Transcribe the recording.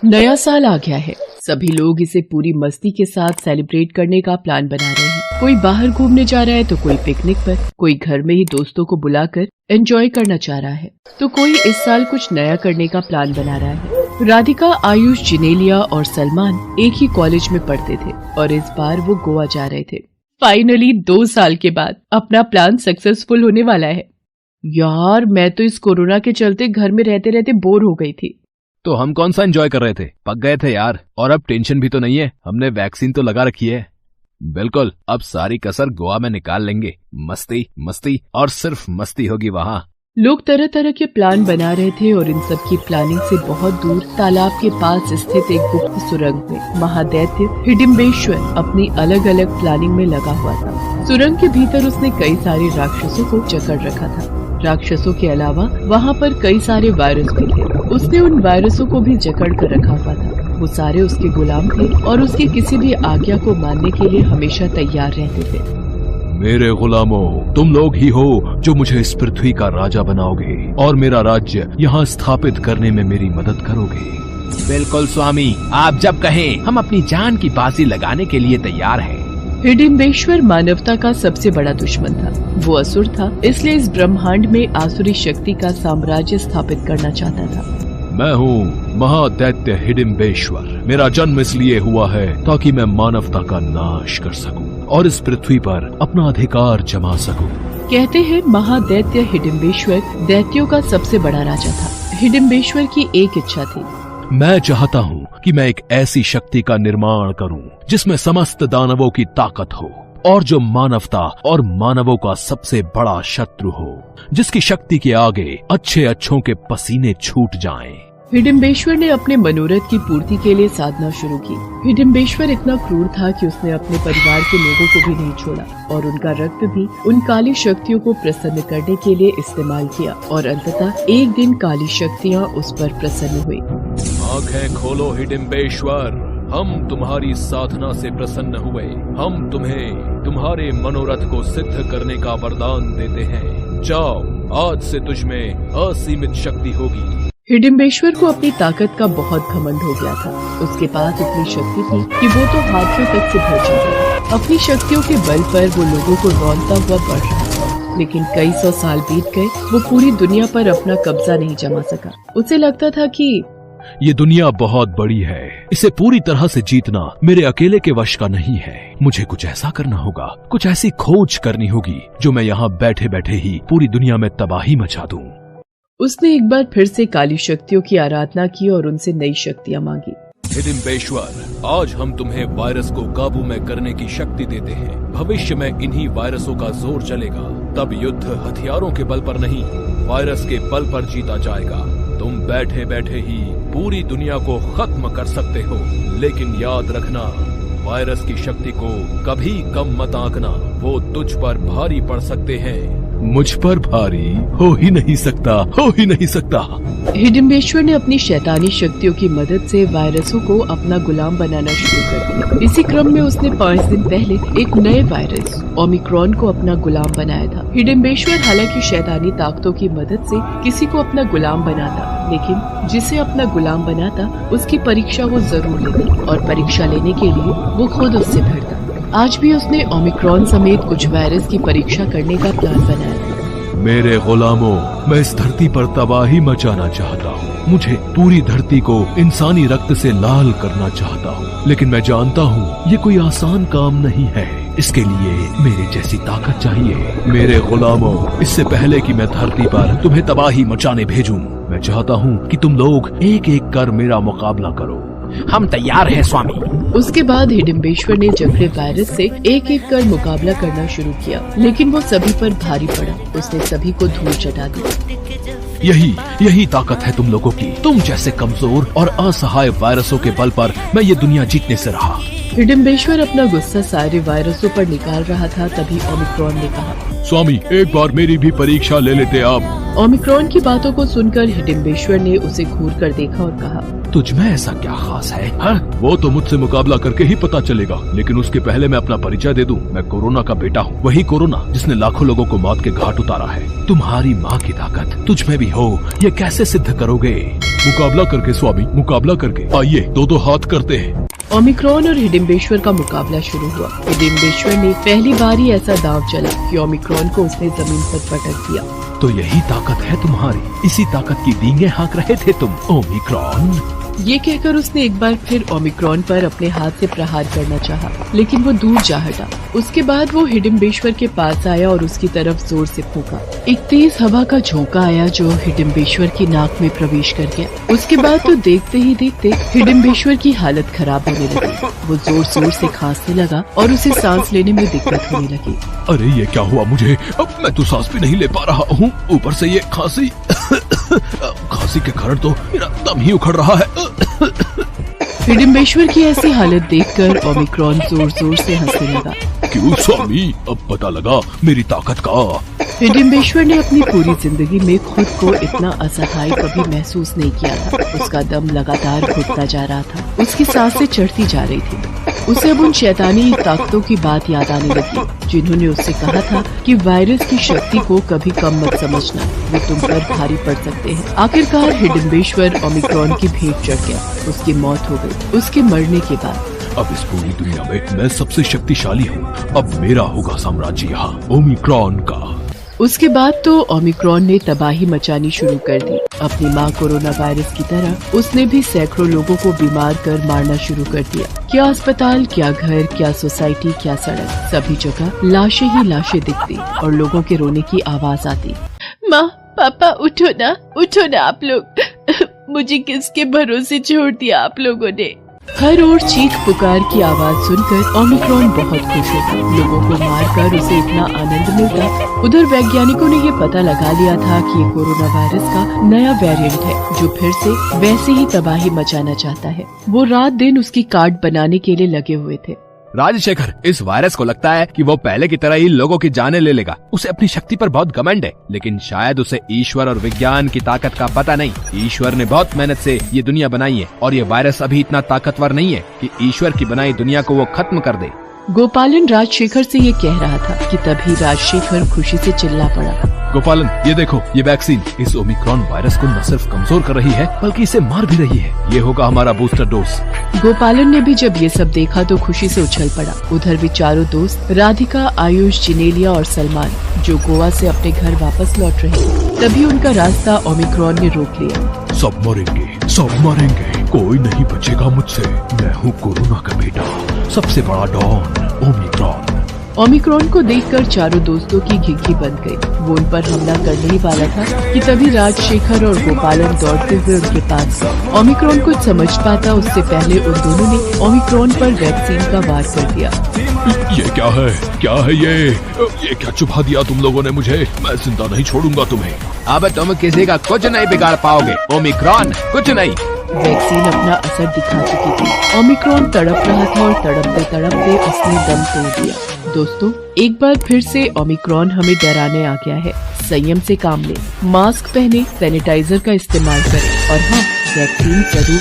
नया साल आ गया है। सभी लोग इसे पूरी मस्ती के साथ सेलिब्रेट करने का प्लान बना रहे हैं। कोई बाहर घूमने जा रहा है तो कोई पिकनिक पर, कोई घर में ही दोस्तों को बुलाकर एंजॉय करना चाह रहा है, तो कोई इस साल कुछ नया करने का प्लान बना रहा है। राधिका, आयुष, जिनेलिया और सलमान एक ही कॉलेज में पढ़ते थे और इस बार वो गोवा जा रहे थे। फाइनली 2 साल के बाद अपना प्लान सक्सेसफुल होने वाला है। यार, मैं तो इस कोरोना के चलते घर में रहते रहते बोर हो गई थी। तो हम कौन सा एंजॉय कर रहे थे, पक गए थे यार। और अब टेंशन भी तो नहीं है, हमने वैक्सीन तो लगा रखी है। बिल्कुल, अब सारी कसर गोवा में निकाल लेंगे। मस्ती मस्ती और सिर्फ मस्ती होगी वहाँ। लोग तरह तरह के प्लान बना रहे थे और इन सब की प्लानिंग से बहुत दूर तालाब के पास स्थित एक गुप्त सुरंग में महादैत्य हिडिंबेश्वर अपनी अलग अलग प्लानिंग में लगा हुआ था। सुरंग के भीतर उसने कई सारे राक्षसों को जकड़ रखा था। राक्षसों के अलावा वहाँ पर कई सारे वायरस भी थे। उसने उन वायरसों को भी जकड़ कर रखा हुआ था। वो सारे उसके गुलाम थे और उसकी किसी भी आज्ञा को मानने के लिए हमेशा तैयार रहते थे। मेरे गुलामों, तुम लोग ही हो जो मुझे इस पृथ्वी का राजा बनाओगे और मेरा राज्य यहाँ स्थापित करने में मेरी मदद करोगे। बिल्कुल स्वामी, आप जब कहें हम अपनी जान की बाजी लगाने के लिए तैयार हैं। हिडिंबेश्वर मानवता का सबसे बड़ा दुश्मन था। वो असुर था, इसलिए इस ब्रह्मांड में आसुरी शक्ति का साम्राज्य स्थापित करना चाहता था। मैं हूँ महादैत्य हिडिंबेश्वर। मेरा जन्म इसलिए हुआ है ताकि मैं मानवता का नाश कर सकूं और इस पृथ्वी पर अपना अधिकार जमा सकूं। कहते हैं महादैत्य हिडिंबेश्वर दैत्यों का सबसे बड़ा राजा था। हिडिंबेश्वर की एक इच्छा थी। मैं चाहता हूँ कि मैं एक ऐसी शक्ति का निर्माण करूँ जिसमें समस्त दानवों की ताकत हो और जो मानवता और मानवों का सबसे बड़ा शत्रु हो, जिसकी शक्ति के आगे अच्छे अच्छों के पसीने छूट जाएं। हिडिंबेश्वर ने अपने मनोरथ की पूर्ति के लिए साधना शुरू की। हिडिंबेश्वर इतना क्रूर था कि उसने अपने परिवार के लोगों को भी नहीं छोड़ा और उनका रक्त भी उन काली शक्तियों को प्रसन्न करने के लिए इस्तेमाल किया और अंततः एक दिन काली शक्तियाँ उस पर प्रसन्न हुई। आंखें खोलो हिडिंबेश्वर, हम तुम्हारी साधना से प्रसन्न हुए। हम तुम्हें तुम्हारे मनोरथ को सिद्ध करने का वरदान देते हैं। जाओ, आज से तुझमें असीमित शक्ति होगी। हिडिंबेश्वर को अपनी ताकत का बहुत घमंड हो गया था। उसके पास इतनी शक्ति थी कि वो तो हाथियों तक से भर चुका। अपनी शक्तियों के बल पर वो लोगों को रौंदता हुआ बढ़ रहा था, लेकिन कई 100 साल बीत गए, वो पूरी दुनिया पर अपना कब्जा नहीं जमा सका। उसे लगता था कि ये दुनिया बहुत बड़ी है, इसे पूरी तरह से जीतना मेरे अकेले के वश का नहीं है। मुझे कुछ ऐसा करना होगा, कुछ ऐसी खोज करनी होगी जो मैं यहाँ बैठे बैठे ही पूरी दुनिया में तबाही मचा दूं। उसने एक बार फिर से काली शक्तियों की आराधना की और उनसे नई शक्तियाँ मांगी। हिडिंबेश्वर, आज हम तुम्हें वायरस को काबू में करने की शक्ति देते हैं। भविष्य में इन्हीं वायरसों का जोर चलेगा। तब युद्ध हथियारों के बल पर नहीं, वायरस के बल पर जीता जाएगा। तुम बैठे बैठे ही पूरी दुनिया को खत्म कर सकते हो, लेकिन याद रखना, वायरस की शक्ति को कभी कम मत आंकना। वो तुझ पर भारी पड़ सकते हैं। मुझ पर भारी हो ही नहीं सकता, हो ही नहीं सकता। हिडिंबेश्वर ने अपनी शैतानी शक्तियों की मदद से वायरसों को अपना गुलाम बनाना शुरू कर दिया। इसी क्रम में उसने 5 दिन पहले एक नए वायरस ओमिक्रॉन को अपना गुलाम बनाया था। हिडिंबेश्वर हालांकि शैतानी ताकतों की मदद से किसी को अपना गुलाम बनाता, लेकिन जिसे अपना गुलाम बनाता उसकी परीक्षा वो जरूर लेता और परीक्षा लेने के लिए वो खुद उससे भिड़ता। आज भी उसने ओमिक्रॉन समेत कुछ वायरस की परीक्षा करने का प्लान बनाया था। मेरे गुलामों, मैं इस धरती पर तबाही मचाना चाहता हूँ। मुझे पूरी धरती को इंसानी रक्त से लाल करना चाहता हूँ, लेकिन मैं जानता हूँ ये कोई आसान काम नहीं है। इसके लिए मेरे जैसी ताकत चाहिए। मेरे गुलामों, इससे पहले कि मैं धरती पर तुम्हें तबाही मचाने भेजूं, मैं चाहता हूँ कि तुम लोग एक एक कर मेरा मुकाबला करो। हम तैयार हैं स्वामी। उसके बाद हिडिंबेश्वर ने जकड़े वायरस से एक एक कर मुकाबला करना शुरू किया, लेकिन वो सभी पर भारी पड़ा। उसने सभी को धूल चटा दी। यही ताकत है तुम लोगों की। तुम जैसे कमजोर और असहाय वायरसों के बल पर मैं ये दुनिया जीतने से रहा। हिडिंबेश्वर अपना गुस्सा सारे वायरसों पर निकाल रहा था, तभी ओमिक्रॉन ने कहा, स्वामी एक बार मेरी भी परीक्षा ले लेते आप। ओमिक्रॉन की बातों को सुनकर हिडिंबेश्वर ने उसे घूर कर देखा और कहा, तुझ में ऐसा क्या खास है? हाँ? वो तो मुझसे मुकाबला करके ही पता चलेगा, लेकिन उसके पहले मैं अपना परिचय दे दूं। मैं कोरोना का बेटा हूँ, वही कोरोना जिसने लाखों लोगों को मौत के घाट उतारा है। तुम्हारी माँ की ताकत तुझ में भी हो, ये कैसे सिद्ध करोगे? मुकाबला करके स्वामी, मुकाबला करके। आइए दो हाथ करते हैं। ओमिक्रॉन और हिडिंबेश्वर का मुकाबला शुरू हुआ। हिडिंबेश्वर ने पहली बार ही ऐसा दांव चला कि ओमिक्रॉन को उसने जमीन पर पटक दिया। तो यही ताकत है तुम्हारी, इसी ताकत की डींगे हाँक रहे थे तुम, ओमिक्रॉन। ये कहकर उसने एक बार फिर ओमिक्रॉन पर अपने हाथ से प्रहार करना चाहा, लेकिन वो दूर जा हटा। उसके बाद वो हिडिंबेश्वर के पास आया और उसकी तरफ जोर से फूंका। एक तेज हवा का झोंका आया जो हिडिंबेश्वर की नाक में प्रवेश कर गया। उसके बाद तो देखते ही देखते हिडिंबेश्वर की हालत खराब होने लगी। वो जोर जोर से खांसने लगा और उसे सांस लेने में दिक्कत होने लगी। अरे ये क्या हुआ मुझे? अब मैं तो सांस भी नहीं ले पा रहा हूँ, ऊपर से ये खांसी खांसी के कारण तो मेरा दम ही उखड़ रहा है। हिडिंबेश्वर की ऐसी हालत देखकर ओमिक्रॉन जोर जोर से हंसने लगा। क्यों स्वामी, अब पता लगा मेरी ताकत का? हिडिंबेश्वर ने अपनी पूरी जिंदगी में खुद को इतना असहाय कभी महसूस नहीं किया था। उसका दम लगातार घुटता जा रहा था, उसकी सांसें चढ़ती जा रही थी। उसे अब उन शैतानी ताकतों की बात याद आने लगी जिन्होंने उससे कहा था कि वायरस की शक्ति को कभी कम मत समझना, वो तुम पर भारी पड़ सकते हैं। आखिरकार हिडिंबेश्वर ओमिक्रॉन की भेंट चढ़ गया। उसकी मौत हो गई। उसके मरने के बाद अब इस पूरी दुनिया में मैं सबसे शक्तिशाली हूँ। अब मेरा होगा साम्राज्य यहाँ, ओमिक्रॉन का। उसके बाद तो ओमिक्रॉन ने तबाही मचानी शुरू कर दी। अपनी माँ कोरोना वायरस की तरह उसने भी सैकड़ों लोगों को बीमार कर मारना शुरू कर दिया। क्या अस्पताल, क्या घर, क्या सोसाइटी, क्या सड़क, सभी जगह लाशें ही लाशें दिखती और लोगों के रोने की आवाज आती। माँ, पापा, उठो ना आप लोग। मुझे किसके भरोसे छोड़ दिया आप लोगों ने। हर ओर चीख पुकार की आवाज सुनकर ओमिक्रॉन बहुत खुश होता। लोगों को मारकर उसे इतना आनंद मिलता। उधर वैज्ञानिकों ने ये पता लगा लिया था कि ये कोरोना वायरस का नया वेरिएंट है जो फिर से वैसे ही तबाही मचाना चाहता है। वो रात दिन उसकी काट बनाने के लिए लगे हुए थे। राजशेखर, इस वायरस को लगता है कि वो पहले की तरह ही लोगों की जानें ले लेगा। उसे अपनी शक्ति पर बहुत घमंड है, लेकिन शायद उसे ईश्वर और विज्ञान की ताकत का पता नहीं। ईश्वर ने बहुत मेहनत से ये दुनिया बनाई है और ये वायरस अभी इतना ताकतवर नहीं है कि ईश्वर की बनाई दुनिया को वो खत्म कर दे। गोपालन राजशेखर से ये कह रहा था कि तभी राजशेखर खुशी से चिल्ला पड़ा। गोपालन, ये देखो, ये वैक्सीन इस ओमिक्रॉन वायरस को न सिर्फ कमजोर कर रही है बल्कि इसे मार भी रही है। ये होगा हमारा बूस्टर डोज। गोपालन ने भी जब ये सब देखा तो खुशी से उछल पड़ा। उधर भी चारों दोस्त राधिका, आयुष, जिनेलिया और सलमान जो गोवा से अपने घर वापस लौट रहे थे, तभी उनका रास्ता ओमिक्रॉन ने रोक लिया। सब मरेंगे, कोई नहीं बचेगा मुझसे। मैं हूँ कोरोना का बेटा, सबसे बड़ा डॉन, ओमिक्रॉन। ओमिक्रॉन को देखकर चारों दोस्तों की घिघी बंद गई। वो उन पर हमला करने ही वाला था कि तभी राजशेखर और गोपालन दौड़ते हुए उनके पास गए। ओमिक्रॉन कुछ समझ पाता उससे पहले उन दोनों ने ओमिक्रॉन पर वैक्सीन का वार कर दिया। ये क्या है ये क्या चुभा दिया तुम लोगों ने मुझे? मैं जिंदा नहीं छोड़ूंगा तुम्हें। अब तुम किसी का कुछ नहीं बिगाड़ पाओगे, ओमिक्रॉन, कुछ नहीं। वैक्सीन अपना असर दिखा चुकी थी। ओमिक्रॉन तड़प रहा था और तड़पते उसने दम तोड़ दिया। दोस्तों, एक बार फिर से ओमिक्रॉन हमें डराने आ गया है। संयम से काम लें, मास्क पहने, सैनिटाइजर का इस्तेमाल करें और हाँ, वैक्सीन जरूर